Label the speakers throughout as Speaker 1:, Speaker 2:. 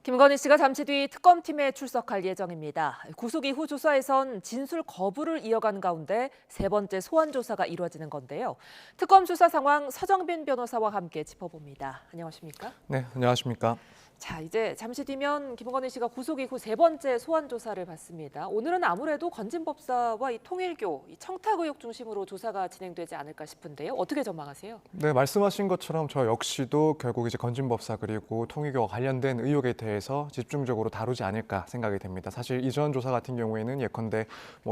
Speaker 1: 김건희 씨가 잠시 뒤 특검팀에 출석할 예정입니다. 구속 이후 조사에선 진술 거부를 이어간 가운데 세 번째 소환 조사가 이루어지는 건데요. 특검 수사 상황 서정빈 변호사와 함께 짚어봅니다. 안녕하십니까?
Speaker 2: 네, 안녕하십니까?
Speaker 1: 자, 이제 잠시 뒤면 김건희 씨가 구속 이후 세 번째 소환 조사를 받습니다. 오늘은 아무래도 건진법사와 이 통일교, 이 청탁 의혹 중심으로 조사가 진행되지 않을까 싶은데요. 어떻게 전망하세요?
Speaker 2: 네, 말씀하신 것처럼 저 역시도 결국 이제 건진법사 그리고 통일교와 관련된 의혹에 대해서 집중적으로 다루지 않을까 생각이 됩니다. 사실 이전 조사 같은 경우에는 예컨대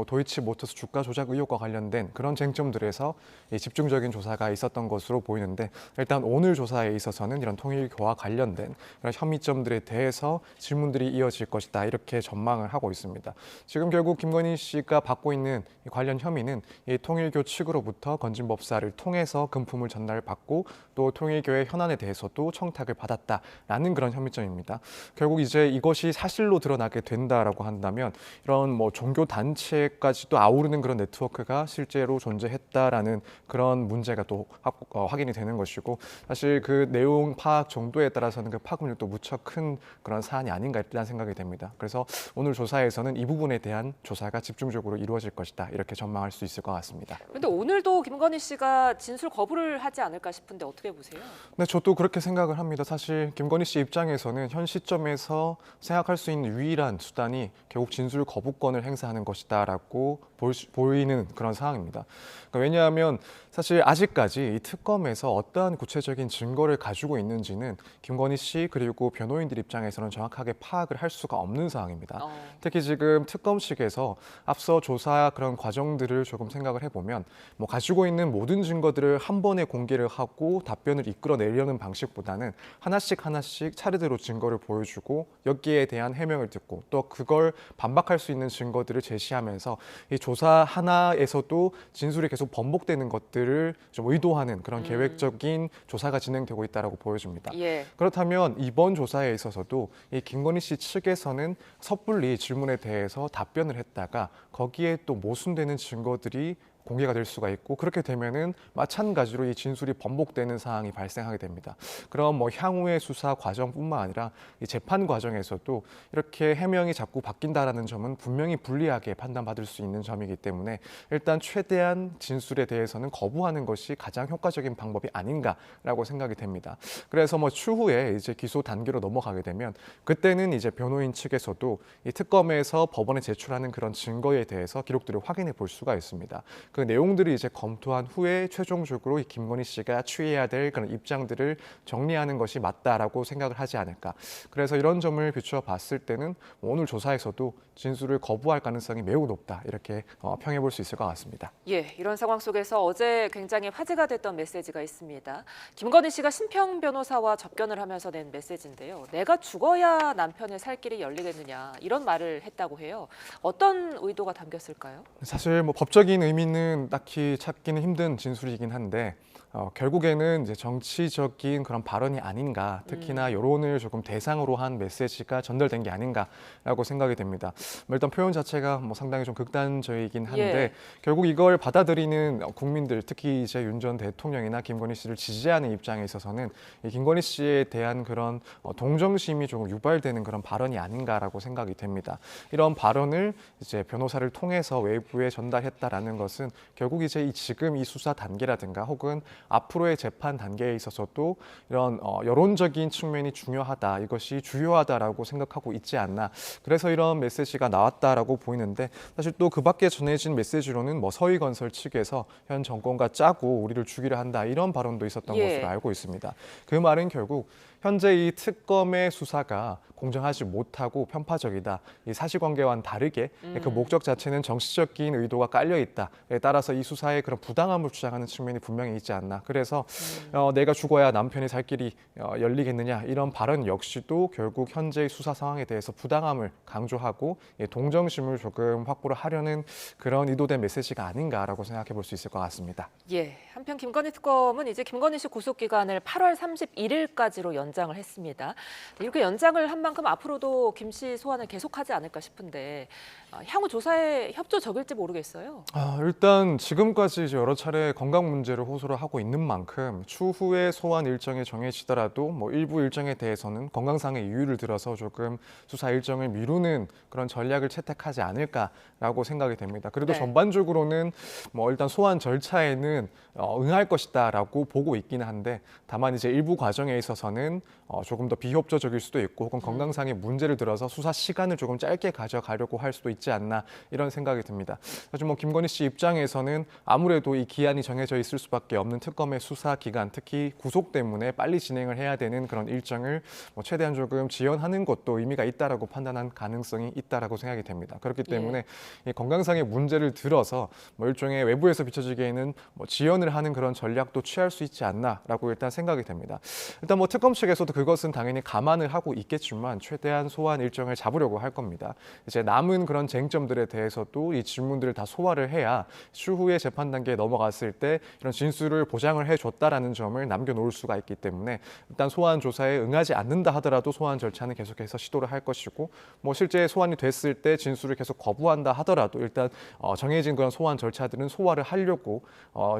Speaker 2: 도이치모터스 주가 조작 의혹과 관련된 그런 쟁점들에서 집중적인 조사가 있었던 것으로 보이는데 일단 오늘 조사에 있어서는 이런 통일교와 관련된 그런 혐의점들에 대해서 질문들이 이어질 것이다 이렇게 전망을 하고 있습니다. 지금 결국 김건희 씨가 받고 있는 관련 혐의는 이 통일교 측으로부터 건진법사를 통해서 금품을 전달받고 또 통일교의 현안에 대해서도 청탁을 받았다라는 그런 혐의점입니다. 결국 이제 이것이 사실로 드러나게 된다라고 한다면 이런 종교 단체까지도 아우르는 그런 네트워크가 실제로 존재했다라는 그런 문제가 또 확인이 되는 것이고 사실 그 내용 파악 정도에 따라서는 그 파급력도 무척 큰 그런 사안이 아닌가 이런 생각이 됩니다. 그래서 오늘 조사에서는 이 부분에 대한 조사가 집중적으로 이루어질 것이다 이렇게 전망할 수 있을 것 같습니다.
Speaker 1: 그런데 오늘도 김건희 씨가 진술 거부를 하지 않을까 싶은데 어떻게 보세요?
Speaker 2: 네, 저도 그렇게 생각을 합니다. 사실 김건희 씨 입장에서는 현 시점에서 생각할 수 있는 유일한 수단이 결국 진술 거부권을 행사하는 것이다라고 보이는 그런 상황입니다. 그러니까 왜냐하면 사실 아직까지 이 특검에서 어떠한 구체적인 증거를 가지고 있는지는 김건희 씨 그리고 변호인들 입장에서는 정확하게 파악을 할 수가 없는 상황입니다. 특히 지금 특검 측에서 앞서 조사 그런 과정들을 조금 생각을 해보면 가지고 있는 모든 증거들을 한 번에 공개를 하고 답변을 이끌어내려는 방식보다는 하나씩 차례대로 증거를 보여주고 여기에 대한 해명을 듣고 또 그걸 반박할 수 있는 증거들을 제시하면서 이 조사 하나에서도 진술이 계속 번복되는 것들을 좀 의도하는 그런 계획적인 조사가 진행되고 있다고 보여집니다.
Speaker 1: 예.
Speaker 2: 그렇다면 이번 조사에 있어서도 이 김건희 씨 측에서는 섣불리 질문에 대해서 답변을 했다가 거기에 또 모순되는 증거들이 공개가 될 수가 있고 그렇게 되면은 마찬가지로 이 진술이 번복되는 상황이 발생하게 됩니다. 그럼 향후의 수사 과정뿐만 아니라 이 재판 과정에서도 이렇게 해명이 자꾸 바뀐다라는 점은 분명히 불리하게 판단받을 수 있는 점이기 때문에 일단 최대한 진술에 대해서는 거부하는 것이 가장 효과적인 방법이 아닌가라고 생각이 됩니다. 그래서 추후에 이제 기소 단계로 넘어가게 되면 그때는 이제 변호인 측에서도 이 특검에서 법원에 제출하는 그런 증거에 대해서 기록들을 확인해 볼 수가 있습니다. 그 내용들을 이제 검토한 후에 최종적으로 이 김건희 씨가 취해야 될 그런 입장들을 정리하는 것이 맞다라고 생각을 하지 않을까. 그래서 이런 점을 비추어 봤을 때는 오늘 조사에서도 진술을 거부할 가능성이 매우 높다 이렇게 평해 볼 수 있을 것 같습니다.
Speaker 1: 예, 이런 상황 속에서 어제 굉장히 화제가 됐던 메시지가 있습니다. 김건희 씨가 신평 변호사와 접견을 하면서 낸 메시지인데요. 내가 죽어야 남편의 살 길이 열리겠느냐 이런 말을 했다고 해요. 어떤 의도가 담겼을까요?
Speaker 2: 사실 법적인 의미는 딱히 찾기는 힘든 진술이긴 한데 결국에는 이제 정치적인 그런 발언이 아닌가, 특히나 여론을 조금 대상으로 한 메시지가 전달된 게 아닌가라고 생각이 됩니다. 일단 표현 자체가 상당히 좀 극단적이긴 한데
Speaker 1: 예.
Speaker 2: 결국 이걸 받아들이는 국민들, 특히 이제 윤 전 대통령이나 김건희 씨를 지지하는 입장에 있어서는 이 김건희 씨에 대한 그런 동정심이 조금 유발되는 그런 발언이 아닌가라고 생각이 됩니다. 이런 발언을 이제 변호사를 통해서 외부에 전달했다라는 것은 결국 이제 지금 이 수사 단계라든가 혹은 앞으로의 재판 단계에 있어서도 이런 여론적인 측면이 중요하다, 이것이 주요하다라고 생각하고 있지 않나. 그래서 이런 메시지가 나왔다라고 보이는데 사실 또 그 밖에 전해진 메시지로는 서희건설 측에서 현 정권과 짜고 우리를 죽이려 한다 이런 발언도 있었던
Speaker 1: 예.
Speaker 2: 것으로 알고 있습니다. 그 말은 결국 현재 이 특검의 수사가 공정하지 못하고 편파적이다. 이 사실관계와는 다르게 그 목적 자체는 정치적인 의도가 깔려 있다에 따라서 이 수사에 그런 부당함을 주장하는 측면이 분명히 있지 않나. 그래서 내가 죽어야 남편이 살 길이 열리겠느냐 이런 발언 역시도 결국 현재의 수사 상황에 대해서 부당함을 강조하고 동정심을 조금 확보를 하려는 그런 의도된 메시지가 아닌가라고 생각해 볼 수 있을 것 같습니다.
Speaker 1: 예, 한편 김건희 특검은 이제 김건희 씨 구속 기간을 8월 31일까지로 연장을 했습니다. 이렇게 연장을 한 만큼 앞으로도 김 씨 소환을 계속하지 않을까 싶은데 향후 조사에 협조적일지 모르겠어요.
Speaker 2: 일단 지금까지 이제 여러 차례 건강 문제를 호소를 하고 있는 만큼 추후에 소환 일정이 정해지더라도 뭐 일부 일정에 대해서는 건강상의 이유를 들어서 조금 수사 일정을 미루는 그런 전략을 채택하지 않을까라고 생각이 됩니다. 그래도
Speaker 1: 네.
Speaker 2: 전반적으로는 뭐 일단 소환 절차에는 응할 것이다라고 보고 있기는 한데 다만 이제 일부 과정에 있어서는 조금 더 비협조적일 수도 있고 혹은 건강상의 문제를 들어서 수사 시간을 조금 짧게 가져가려고 할 수도 있지 않나 이런 생각이 듭니다. 사실 뭐 김건희 씨 입장에서는 아무래도 이 기한이 정해져 있을 수밖에 없는 특검의 수사 기간, 특히 구속 때문에 빨리 진행을 해야 되는 그런 일정을 뭐 최대한 조금 지연하는 것도 의미가 있다라고 판단한 가능성이 있다라고 생각이 됩니다. 그렇기 때문에 이 건강상의 문제를 들어서 뭐 일종의 외부에서 비춰지기에는 뭐 지연을 하는 그런 전략도 취할 수 있지 않나라고 일단 생각이 됩니다. 일단 뭐 특검 측에서도 그것은 당연히 감안을 하고 있겠지만 최대한 소환 일정을 잡으려고 할 겁니다. 이제 남은 그런 쟁점들에 대해서도 이 질문들을 다 소화를 해야 추후에 재판 단계에 넘어갔을 때 이런 진술을 보장을 해줬다라는 점을 남겨놓을 수가 있기 때문에 일단 소환 조사에 응하지 않는다 하더라도 소환 절차는 계속해서 시도를 할 것이고 뭐 실제 소환이 됐을 때 진술을 계속 거부한다 하더라도 일단 정해진 그런 소환 절차들은 소화를 하려고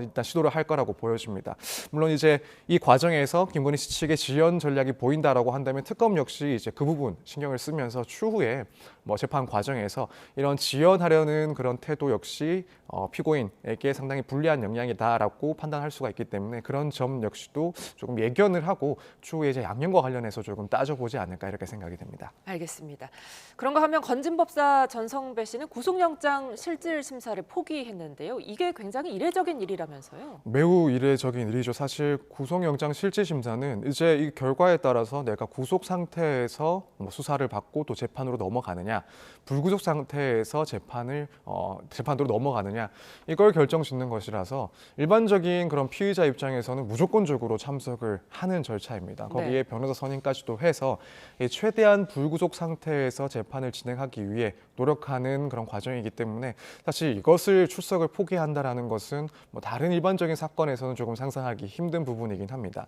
Speaker 2: 일단 시도를 할 거라고 보여집니다. 물론 이제 이 과정에서 김건희 씨 측의 지연 전략이 보인다라고 한다면 특검 역시 이제 그 부분 신경을 쓰면서 추후에 뭐 재판 과정에서 이런 지연하려는 그런 태도 역시 피고인에게 상당히 불리한 영향이다라고 판단할 수가 있기 때문에 그런 점 역시도 조금 예견을 하고 추후에 이제 양형과 관련해서 조금 따져보지 않을까 이렇게 생각이 됩니다.
Speaker 1: 알겠습니다. 그런가 하면 건진법사 전성배 씨는 구속영장 실질 심사를 포기했는데요. 이게 굉장히 이례적인 일이라면서요.
Speaker 2: 매우 이례적인 일이죠. 사실 구속영장 실질심사는 이제 이 결과에 따라서 내가 구속 상태에서 뭐 수사를 받고 또 재판으로 넘어가느냐, 불구속 상태에서 재판으로 넘어가느냐 이걸 결정짓는 것이라서 일반적인 그런 피의자 입장에서는 무조건적으로 참석을 하는 절차입니다. 거기에 변호사 선임까지도 해서 최대한 불구속 상태에서 재판을 진행하기 위해 노력하는 그런 과정이기 때문에 사실 이것을 출석을 포기한다라는 것은 뭐 다른 일반적인 사건에서는 조금 상상하기 힘든 부분이긴 합니다.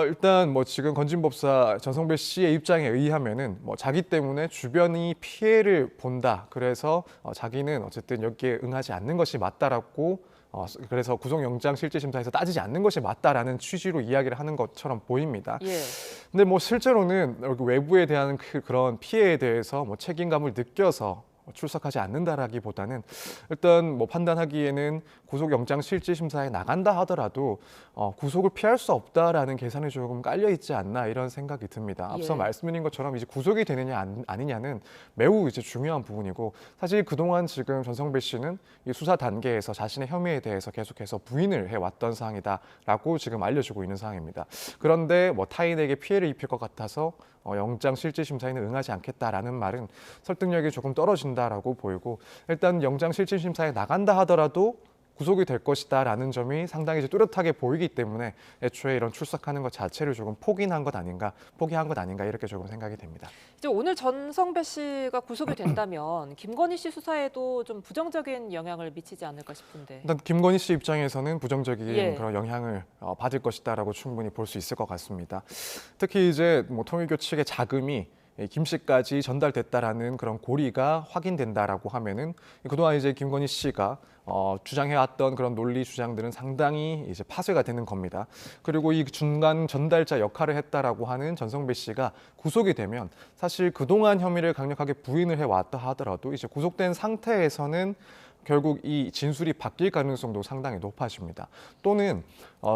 Speaker 2: 일단 뭐 지금 건진법사 전성배 씨의 입장에 의하면은 뭐 자기 때문에 주변이 피해를 본다. 그래서 자기는 어쨌든 여기에 응하지 않는 것이 맞다라고 그래서 구속영장 실질심사에서 따지지 않는 것이 맞다라는 취지로 이야기를 하는 것처럼 보입니다.
Speaker 1: 예.
Speaker 2: 근데 뭐 실제로는 외부에 대한 그런 피해에 대해서 뭐 책임감을 느껴서 출석하지 않는다라기보다는 일단 뭐 판단하기에는 구속영장 실질심사에 나간다 하더라도 구속을 피할 수 없다라는 계산이 조금 깔려 있지 않나 이런 생각이 듭니다. 앞서 말씀드린 것처럼 이제 구속이 되느냐 아니냐는 매우 이제 중요한 부분이고 사실 그동안 지금 전성배 씨는 이 수사 단계에서 자신의 혐의에 대해서 계속해서 부인을 해왔던 사항이다라고 지금 알려지고 있는 상황입니다. 그런데 뭐 타인에게 피해를 입힐 것 같아서 영장 실질심사에는 응하지 않겠다라는 말은 설득력이 조금 떨어진다라고 보이고 일단 영장 실질심사에 나간다 하더라도 구속이 될 것이다라는 점이 상당히 이제 뚜렷하게 보이기 때문에 애초에 이런 출석하는 것 자체를 조금 포기한 것 아닌가 이렇게 조금 생각이 됩니다.
Speaker 1: 이제 오늘 전성배 씨가 구속이 된다면 김건희 씨 수사에도 좀 부정적인 영향을 미치지 않을까 싶은데.
Speaker 2: 일단 김건희 씨 입장에서는 부정적인 그런 영향을 받을 것이다라고 충분히 볼 수 있을 것 같습니다. 특히 이제 뭐 통일교 측의 자금이 김 씨까지 전달됐다라는 그런 고리가 확인된다라고 하면은 그동안 이제 김건희 씨가 주장해왔던 그런 논리 주장들은 상당히 이제 파쇄가 되는 겁니다. 그리고 이 중간 전달자 역할을 했다라고 하는 전성배 씨가 구속이 되면 사실 그동안 혐의를 강력하게 부인을 해왔다 하더라도 이제 구속된 상태에서는 결국 이 진술이 바뀔 가능성도 상당히 높아집니다. 또는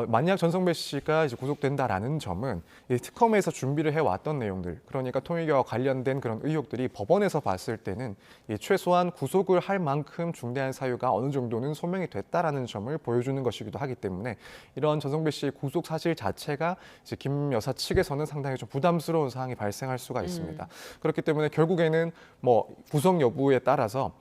Speaker 2: 만약 전성배 씨가 이제 구속된다라는 점은 이 특검에서 준비를 해왔던 내용들, 그러니까 통일교와 관련된 그런 의혹들이 법원에서 봤을 때는 이 최소한 구속을 할 만큼 중대한 사유가 어느 정도는 소명이 됐다라는 점을 보여주는 것이기도 하기 때문에 이런 전성배 씨의 구속 사실 자체가 이제 김 여사 측에서는 상당히 좀 부담스러운 사항이 발생할 수가 있습니다. 그렇기 때문에 결국에는 뭐 구속 여부에 따라서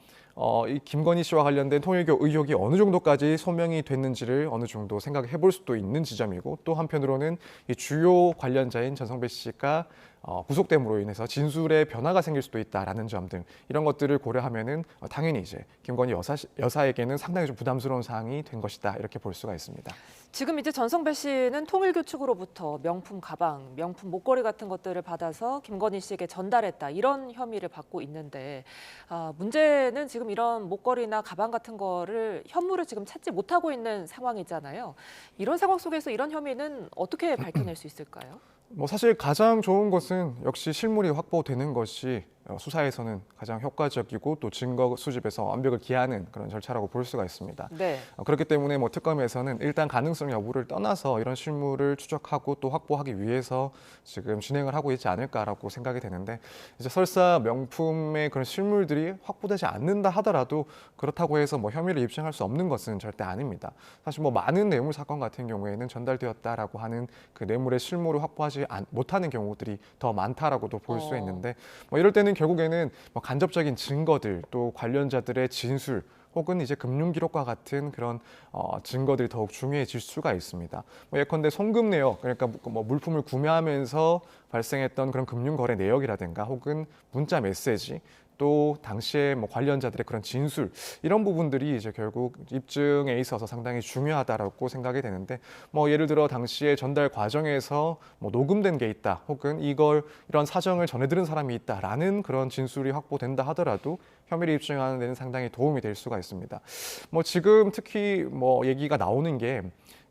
Speaker 2: 이 김건희 씨와 관련된 통일교 의혹이 어느 정도까지 소명이 됐는지를 어느 정도 생각해 볼 수도 있는 지점이고 또 한편으로는 이 주요 관련자인 전성배 씨가 구속됨으로 인해서 진술에 변화가 생길 수도 있다라는 점 등 이런 것들을 고려하면은 당연히 이제 김건희 여사에게는 상당히 좀 부담스러운 사항이 된 것이다 이렇게 볼 수가 있습니다.
Speaker 1: 지금 이제 전성배 씨는 통일교 측으로부터 명품 가방, 명품 목걸이 같은 것들을 받아서 김건희 씨에게 전달했다 이런 혐의를 받고 있는데 문제는 지금 이런 목걸이나 가방 같은 거를 현물을 지금 찾지 못하고 있는 상황이잖아요. 이런 상황 속에서 이런 혐의는 어떻게 밝혀낼 수 있을까요?
Speaker 2: 뭐 사실 가장 좋은 것은 역시 실물이 확보되는 것이 수사에서는 가장 효과적이고 또 증거 수집에서 완벽을 기하는 그런 절차라고 볼 수가 있습니다.
Speaker 1: 네.
Speaker 2: 그렇기 때문에 뭐 특검에서는 일단 가능성 여부를 떠나서 이런 실물을 추적하고 또 확보하기 위해서 지금 진행을 하고 있지 않을까라고 생각이 되는데 이제 설사 명품의 그런 실물들이 확보되지 않는다 하더라도 그렇다고 해서 뭐 혐의를 입증할 수 없는 것은 절대 아닙니다. 사실 뭐 많은 뇌물 사건 같은 경우에는 전달되었다라고 하는 그 뇌물의 실물을 확보하지 못하는 경우들이 더 많다라고도 볼 수 있는데 뭐 이럴 때는 결국에는 뭐 간접적인 증거들 또 관련자들의 진술 혹은 이제 금융 기록과 같은 그런 증거들이 더욱 중요해질 수가 있습니다. 뭐 예컨대 송금 내역 그러니까 뭐 물품을 구매하면서 발생했던 그런 금융 거래 내역이라든가 혹은 문자 메시지 또 당시에 뭐 관련자들의 그런 진술 이런 부분들이 이제 결국 입증에 있어서 상당히 중요하다라고 생각이 되는데 뭐 예를 들어 당시에 전달 과정에서 뭐 녹음된 게 있다 혹은 이런 사정을 전해 들은 사람이 있다라는 그런 진술이 확보된다 하더라도 혐의를 입증하는 데는 상당히 도움이 될 수가 있습니다. 뭐 지금 특히 뭐 얘기가 나오는 게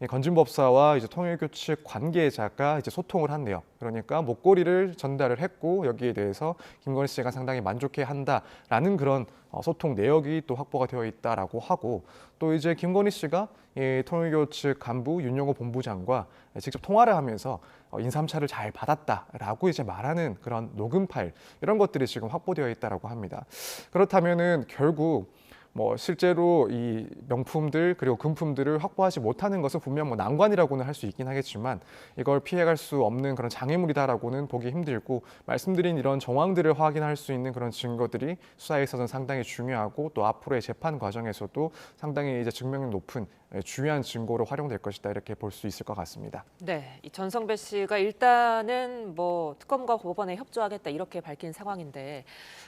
Speaker 2: 건진법사와 이제 통일교 측 관계자가 이제 소통을 한 내역, 그러니까 목걸이를 전달을 했고 여기에 대해서 김건희 씨가 상당히 만족해 한다라는 그런 소통 내역이 또 확보가 되어 있다라고 하고 또 이제 김건희 씨가 이 통일교 측 간부 윤영호 본부장과 직접 통화를 하면서 인삼차를 잘 받았다라고 이제 말하는 그런 녹음 파일 이런 것들이 지금 확보되어 있다라고 합니다. 그렇다면은 결국 뭐 실제로 이 명품들 그리고 금품들을 확보하지 못하는 것은 분명 뭐 난관이라고는 할 수 있긴 하겠지만 이걸 피해갈 수 없는 그런 장애물이다라고는 보기 힘들고 말씀드린 이런 정황들을 확인할 수 있는 그런 증거들이 수사에 있어서는 상당히 중요하고 또 앞으로의 재판 과정에서도 상당히 이제 증명력 높은 중요한 증거로 활용될 것이다 이렇게 볼 수 있을 것 같습니다.
Speaker 1: 네, 이 전성배 씨가 일단은 뭐 특검과 법원에 협조하겠다 이렇게 밝힌 상황인데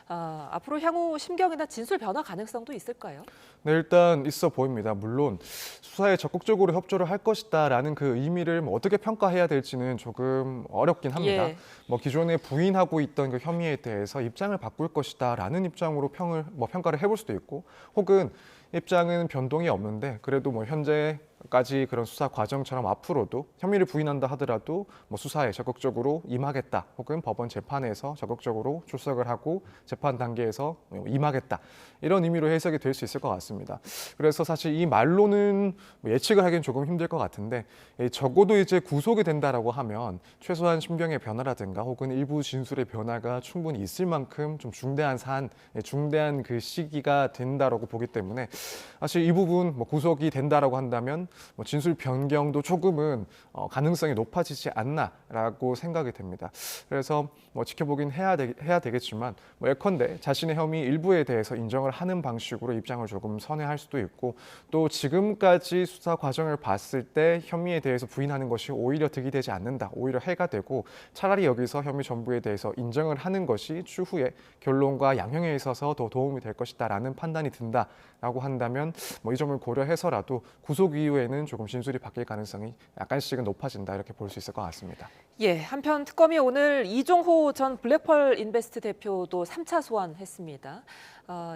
Speaker 1: 앞으로 향후 심경이나 진술 변화 가능성도 있을까요?
Speaker 2: 네, 일단 있어 보입니다. 물론 수사에 적극적으로 협조를 할 것이다라는 그 의미를 뭐 어떻게 평가해야 될지는 조금 어렵긴 합니다.
Speaker 1: 예.
Speaker 2: 뭐 기존에 부인하고 있던 그 혐의에 대해서 입장을 바꿀 것이다라는 입장으로 평가를 해볼 수도 있고, 혹은 입장은 변동이 없는데 그래도 뭐 현재까지 그런 수사 과정처럼 앞으로도 혐의를 부인한다 하더라도 뭐 수사에 적극적으로 임하겠다 혹은 법원 재판에서 적극적으로 출석을 하고 재판 단계에서 임하겠다 이런 의미로 해석이 될 수 있을 것 같습니다. 그래서 사실 이 말로는 예측을 하기는 조금 힘들 것 같은데 적어도 이제 구속이 된다라고 하면 최소한 심경의 변화라든가 혹은 일부 진술의 변화가 충분히 있을 만큼 좀 중대한 사안, 중대한 그 시기가 된다라고 보기 때문에 사실 이 부분 뭐 구속이 된다라고 한다면 뭐 진술 변경도 조금은 가능성이 높아지지 않나라고 생각이 됩니다. 그래서 뭐 지켜보긴 해야 되겠지만 뭐 예컨대 자신의 혐의 일부에 대해서 인정을 하는 방식으로 입장을 조금 선회할 수도 있고 또 지금까지 수사 과정을 봤을 때 혐의에 대해서 부인하는 것이 오히려 득이 되지 않는다, 오히려 해가 되고 차라리 여기서 혐의 전부에 대해서 인정을 하는 것이 추후에 결론과 양형에 있어서 더 도움이 될 것이다라는 판단이 든다라고 한다면 뭐 이 점을 고려해서라도 구속 이후에는 조금 진술이 바뀔 가능성이 약간씩은 높아진다 이렇게 볼 수 있을 것 같습니다.
Speaker 1: 예, 한편 특검이 오늘 이종호 전 블랙펄 인베스트 대표도 3차 소환했습니다.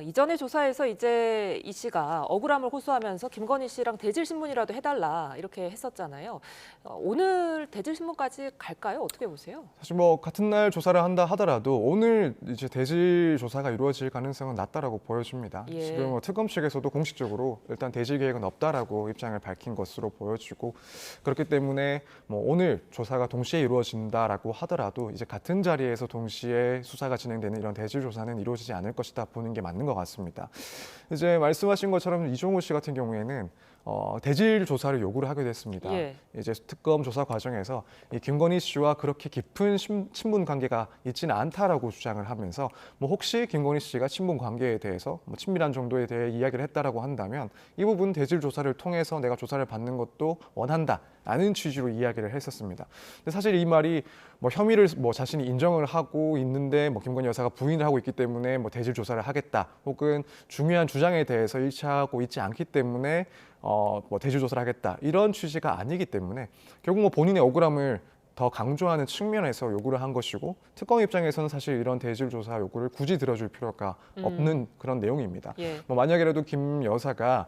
Speaker 1: 이전의 조사에서 이제 이 씨가 억울함을 호소하면서 김건희 씨랑 대질신문이라도 해달라 이렇게 했었잖아요. 오늘 대질신문까지 갈까요? 어떻게 보세요?
Speaker 2: 사실 뭐 같은 날 조사를 한다 하더라도 오늘 이제 대질 조사가 이루어질 가능성은 낮다라고 보여집니다.
Speaker 1: 예.
Speaker 2: 지금 뭐 특검 측에서도 공식적으로 일단 대질 계획은 없다라고 입장을 밝힌 것으로 보여지고 그렇기 때문에 뭐 오늘 조사가 동시에 이루어진다라고 하더라도 이제 같은 자리에서 동시에 수사가 진행되는 이런 대질 조사는 이루어지지 않을 것이다 보는 게 맞는 것 같습니다. 이제 말씀하신 것처럼 이종호 씨 같은 경우에는 대질 조사를 요구를 하게 됐습니다.
Speaker 1: 예.
Speaker 2: 이제 특검 조사 과정에서 이 김건희 씨와 그렇게 깊은 친분 관계가 있지는 않다라고 주장을 하면서 뭐 혹시 김건희 씨가 친분 관계에 대해서 뭐 친밀한 정도에 대해 이야기를 했다라고 한다면 이 부분 대질 조사를 통해서 내가 조사를 받는 것도 원한다. 라는 취지로 이야기를 했었습니다. 근데 사실 이 말이 뭐 혐의를 뭐 자신이 인정을 하고 있는데 뭐 김건희 여사가 부인을 하고 있기 때문에 뭐 대질 조사를 하겠다, 혹은 중요한 주장에 대해서 일치하고 있지 않기 때문에 뭐 대질 조사를 하겠다, 이런 취지가 아니기 때문에 결국 뭐 본인의 억울함을 더 강조하는 측면에서 요구를 한 것이고, 특검 입장에서는 사실 이런 대질 조사 요구를 굳이 들어줄 필요가 없는 그런 내용입니다.
Speaker 1: 예.
Speaker 2: 뭐 만약이라도 김 여사가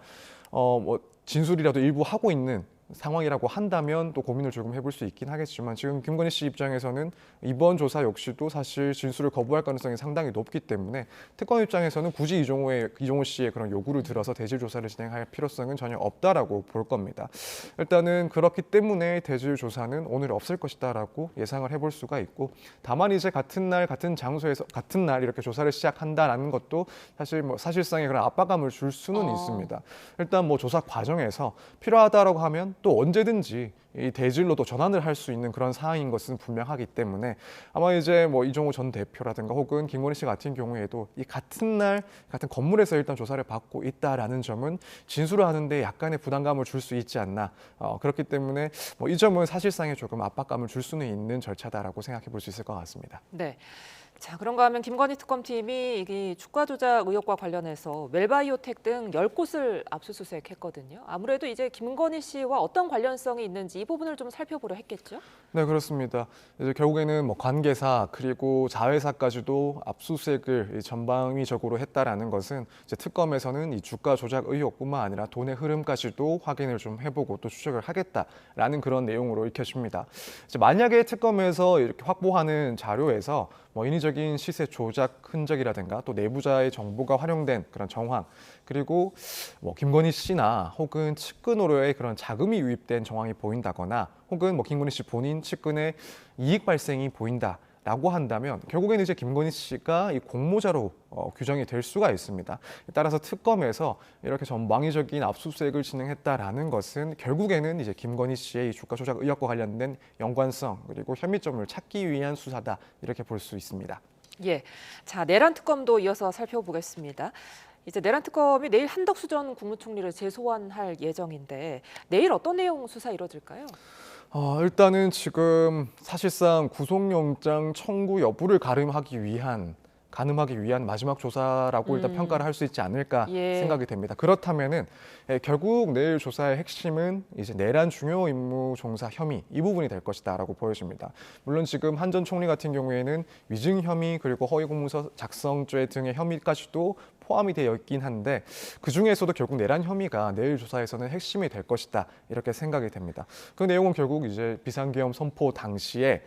Speaker 2: 뭐 진술이라도 일부 하고 있는 상황이라고 한다면 또 고민을 조금 해볼 수 있긴 하겠지만, 지금 김건희 씨 입장에서는 이번 조사 역시도 사실 진술을 거부할 가능성이 상당히 높기 때문에 특검 입장에서는 굳이 이종호 씨의 그런 요구를 들어서 대질 조사를 진행할 필요성은 전혀 없다라고 볼 겁니다. 일단은 그렇기 때문에 대질 조사는 오늘 없을 것이다라고 예상을 해볼 수가 있고, 다만 이제 같은 날 같은 장소에서 같은 날 이렇게 조사를 시작한다라는 것도 사실 뭐 사실상의 그런 압박감을 줄 수는 있습니다. 일단 뭐 조사 과정에서 필요하다라고 하면 또 언제든지 이 대질로도 전환을 할 수 있는 그런 사항인 것은 분명하기 때문에, 아마 이제 뭐 이종호 전 대표라든가 혹은 김건희 씨 같은 경우에도 이 같은 날 같은 건물에서 일단 조사를 받고 있다라는 점은 진술을 하는데 약간의 부담감을 줄 수 있지 않나, 그렇기 때문에 뭐 이 점은 사실상에 조금 압박감을 줄 수는 있는 절차다라고 생각해 볼 수 있을 것 같습니다.
Speaker 1: 네. 자, 그런가 하면 김건희 특검팀이 이 주가 조작 의혹과 관련해서 웰바이오텍 등 10곳을 압수수색했거든요. 아무래도 이제 김건희 씨와 어떤 관련성이 있는지 이 부분을 좀 살펴보려 했겠죠?
Speaker 2: 네, 그렇습니다. 이제 결국에는 뭐 관계사 그리고 자회사까지도 압수수색을 전방위적으로 했다라는 것은 이제 특검에서는 이 주가 조작 의혹뿐만 아니라 돈의 흐름까지도 확인을 좀 해보고 또 추적을 하겠다라는 그런 내용으로 읽혀집니다. 이제 만약에 특검에서 이렇게 확보하는 자료에서 뭐 인위적인 시세 조작 흔적이라든가 또 내부자의 정보가 활용된 그런 정황, 그리고 뭐 김건희 씨나 혹은 측근으로의 그런 자금이 유입된 정황이 보인다거나, 혹은 뭐 김건희 씨 본인 측근의 이익 발생이 보인다라고 한다면 결국에는 이제 김건희 씨가 이 공모자로 규정이 될 수가 있습니다. 따라서 특검에서 이렇게 전방위적인 압수수색을 진행했다라는 것은 결국에는 이제 김건희 씨의 이 주가 조작 의혹과 관련된 연관성 그리고 혐의점을 찾기 위한 수사다, 이렇게 볼 수 있습니다.
Speaker 1: 예. 자, 내란 특검도 이어서 살펴보겠습니다. 이제 내란 특검이 내일 한덕수 전 국무총리를 재소환할 예정인데 내일 어떤 내용 수사 이뤄질까요?
Speaker 2: 일단은 지금 사실상 구속영장 청구 여부를 가늠하기 위한 마지막 조사라고 일단 평가를 할 수 있지 않을까
Speaker 1: 예.
Speaker 2: 생각이 됩니다. 그렇다면은 결국 내일 조사의 핵심은 이제 내란 중요 임무 종사 혐의, 이 부분이 될 것이다라고 보여집니다. 물론 지금 한 전 총리 같은 경우에는 위증 혐의 그리고 허위 공문서 작성죄 등의 혐의까지도 포함이 되어 있긴 한데, 그 중에서도 결국 내란 혐의가 내일 조사에서는 핵심이 될 것이다, 이렇게 생각이 됩니다. 그 내용은 결국 이제 비상계엄 선포 당시에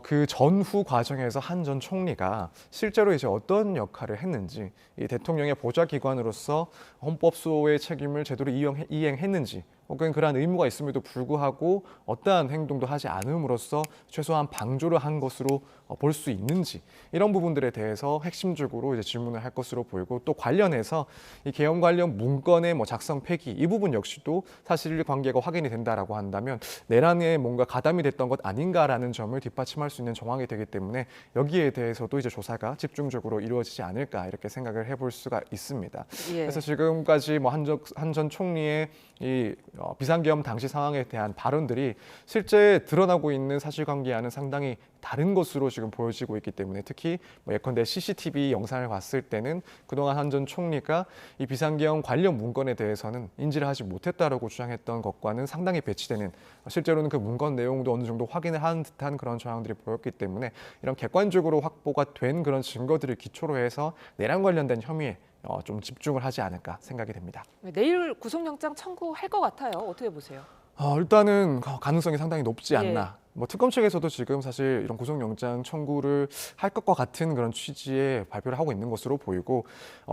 Speaker 2: 그 전후 과정에서 한 전 총리가 실제로 이제 어떤 역할을 했는지, 이 대통령의 보좌기관으로서 헌법소의 책임을 제대로 이행했는지, 혹은 그러한 의무가 있음에도 불구하고 어떠한 행동도 하지 않음으로써 최소한 방조를 한 것으로 볼 수 있는지, 이런 부분들에 대해서 핵심적으로 이제 질문을 할 것으로 보이고, 또 관련해서 이 계엄 관련 문건의 뭐 작성 폐기, 이 부분 역시도 사실관계가 확인이 된다라고 한다면 내란에 뭔가 가담이 됐던 것 아닌가라는 점을 뒷받침할 수 있는 정황이 되기 때문에 여기에 대해서도 이제 조사가 집중적으로 이루어지지 않을까, 이렇게 생각을 해볼 수가 있습니다.
Speaker 1: 예.
Speaker 2: 그래서 지금까지 뭐 한 전 총리의 이 비상계엄 당시 상황에 대한 발언들이 실제 드러나고 있는 사실관계와는 상당히 다른 것으로 지금 보여지고 있기 때문에, 특히 뭐 예컨대 CCTV 영상을 봤을 때는 그동안 한 전 총리가 이 비상계엄 관련 문건에 대해서는 인지를 하지 못했다라고 주장했던 것과는 상당히 배치되는, 실제로는 그 문건 내용도 어느 정도 확인을 한 듯한 그런 정황들이 보였기 때문에, 이런 객관적으로 확보가 된 그런 증거들을 기초로 해서 내란 관련된 혐의에 좀 집중을 하지 않을까 생각이 됩니다.
Speaker 1: 내일 구속영장 청구할 것 같아요. 어떻게 보세요?
Speaker 2: 일단은 가능성이 상당히 높지 않나.
Speaker 1: 예.
Speaker 2: 뭐 특검 측에서도 지금 사실 이런 구속영장 청구를 할 것과 같은 그런 취지의 발표를 하고 있는 것으로 보이고,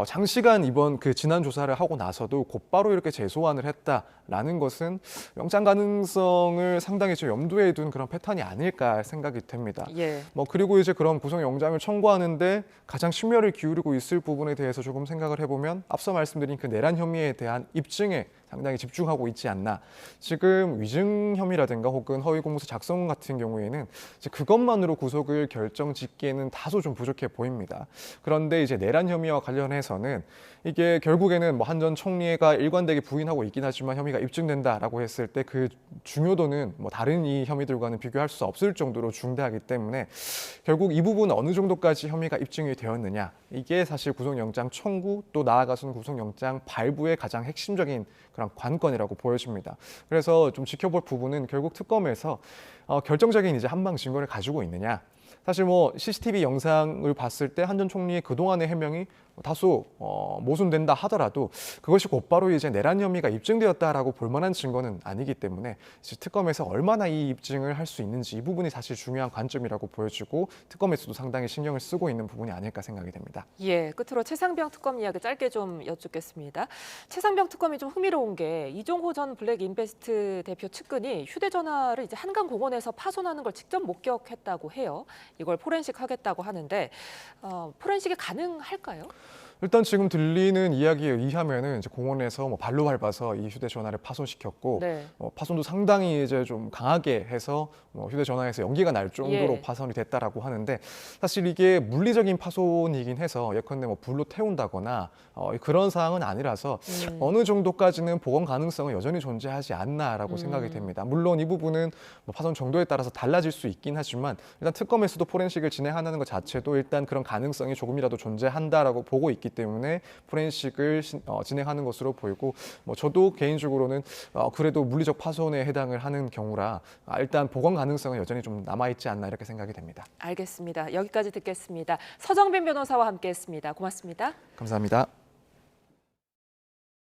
Speaker 2: 장시간 이번 그 지난 조사를 하고 나서도 곧바로 이렇게 재소환을 했다라는 것은 영장 가능성을 상당히 좀 염두에 둔 그런 패턴이 아닐까 생각이 됩니다.
Speaker 1: 예.
Speaker 2: 뭐 그리고 이제 그런 구속영장을 청구하는데 가장 심혈을 기울이고 있을 부분에 대해서 조금 생각을 해보면, 앞서 말씀드린 그 내란 혐의에 대한 입증에 상당히 집중하고 있지 않나. 지금 위증 혐의라든가 혹은 허위 공문서 작성 같은 경우에는 이제 그것만으로 구속을 결정짓기에는 다소 좀 부족해 보입니다. 그런데 이제 내란 혐의와 관련해서는 이게 결국에는 뭐 한 전 총리가 일관되게 부인하고 있긴 하지만 혐의가 입증된다라고 했을 때 그 중요도는 뭐 다른 이 혐의들과는 비교할 수 없을 정도로 중대하기 때문에 결국 이 부분 어느 정도까지 혐의가 입증이 되었느냐, 이게 사실 구속영장 청구 또 나아가서는 구속영장 발부의 가장 핵심적인 그런 관건이라고 보여집니다. 그래서 좀 지켜볼 부분은 결국 특검에서 결정적인 이제 한방 증거를 가지고 있느냐. 사실 뭐 CCTV 영상을 봤을 때 한 전 총리의 그동안의 해명이 다소 모순된다 하더라도 그것이 곧바로 이제 내란 혐의가 입증되었다라고 볼 만한 증거는 아니기 때문에 이제 특검에서 얼마나 이 입증을 할 수 있는지 이 부분이 사실 중요한 관점이라고 보여지고 특검에서도 상당히 신경을 쓰고 있는 부분이 아닐까 생각이 됩니다.
Speaker 1: 예, 끝으로 최상병 특검 이야기 짧게 좀 여쭙겠습니다. 최상병 특검이 좀 흥미로운 게 이종호 전 블랙 인베스트 대표 측근이 휴대전화를 이제 한강공원에서 파손하는 걸 직접 목격했다고 해요. 이걸 포렌식 하겠다고 하는데 포렌식이 가능할까요?
Speaker 2: 일단 지금 들리는 이야기에 의하면은 이제 공원에서 뭐 발로 밟아서 이 휴대전화를 파손시켰고
Speaker 1: 네.
Speaker 2: 파손도 상당히 이제 좀 강하게 해서 휴대전화에서 연기가 날 정도로
Speaker 1: 예.
Speaker 2: 파손이 됐다라고 하는데 사실 이게 물리적인 파손이긴 해서 예컨대 뭐 불로 태운다거나 그런 사항은 아니라서 어느 정도까지는 복원 가능성은 여전히 존재하지 않나라고 생각이 됩니다. 물론 이 부분은 뭐 파손 정도에 따라서 달라질 수 있긴 하지만 일단 특검에서도 포렌식을 진행하는 것 자체도 일단 그런 가능성이 조금이라도 존재한다라고 보고 있기 때문에 포렌식을 진행하는 것으로 보이고 저도 개인적으로는 그래도 물리적 파손에 해당을 하는 경우라 일단 복원 가능성은 여전히 좀 남아있지 않나 이렇게 생각이 됩니다.
Speaker 1: 알겠습니다. 여기까지 듣겠습니다. 서정빈 변호사와 함께했습니다. 고맙습니다.
Speaker 2: 감사합니다.